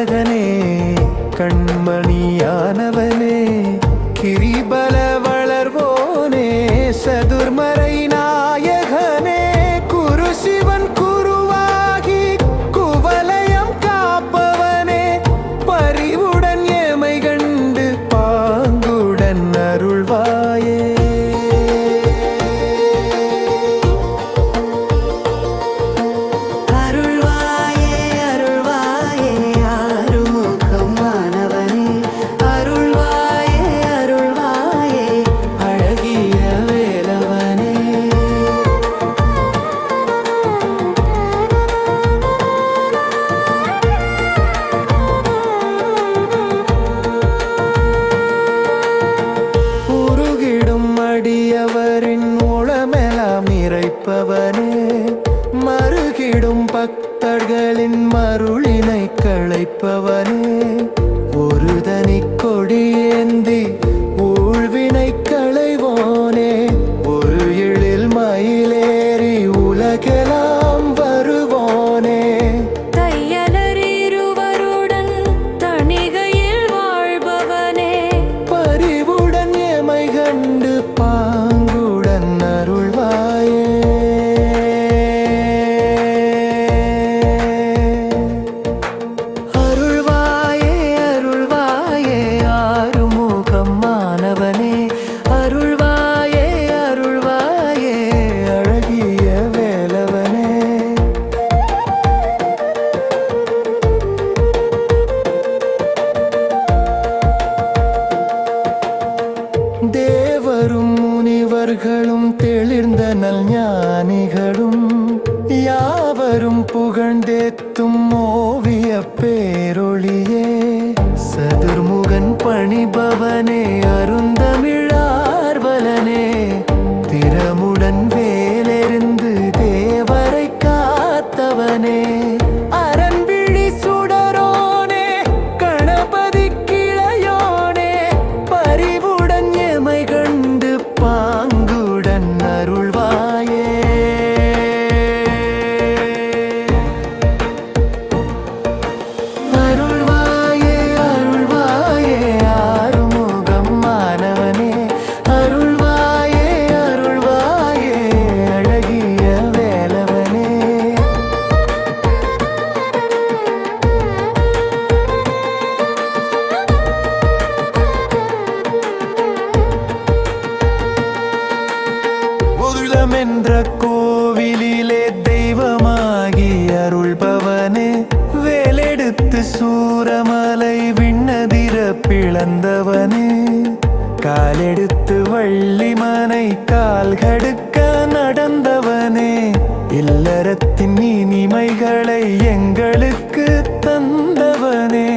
நாயகனே கண்மணியானவனே கிரிபல வளர்வோனே சதுர்மறை நாயகனே குரு சிவன் குருவாகி குவலயம் காப்பவனே பரிவுடன் எமை கண்டு பாங்குடன் அருள்வாயே மருகிடும் பக்தர்களின் மருளினை களைப்பவனே ஒரு தனி கொடியேந்தி ஊழ்வினை களைவோனே ஒரு எழில் மயிலேறி உலகெல்லாம் வருவோனே தையலறிருவருடன் தணிகையில் வாழ்பவனே பரிவுடன் எமை கண்டு பாங்குடன் அருள்வாயே தேவரும் முனிவர்களும் தெளிர்ந்த நல் ஞானிகளும் யாவரும் புகழ்ந்தேத்தும் ஓவிய பேரொளியே சதுர்முகன் பணிபவனே அருந்தமிழார்வலனே திறமுடன் வேலெறிந்து தேவரை காத்தவனே அரண்விழி சுடரோனே கணபதி கிளையோனே பரிவுடன் எமை கண்டு பாங்குடன் அருள்வாயே அருள்வாயே அருள்வாயே ஆறுமுகம் மாணவனே அருள்வாயே அருள்வாயே அழகிய வேலவனே என்ற கோவிலிலே தெய்வமாகி அருள்பவனே வேலெடுத்து சூரமலை விண்ணதிர பிளந்தவனே காலெடுத்து வள்ளிமனை கால்கடுக்க நடந்தவனே இல்லறத்தின் இனிமைகளை எங்களுக்கு தந்தவனே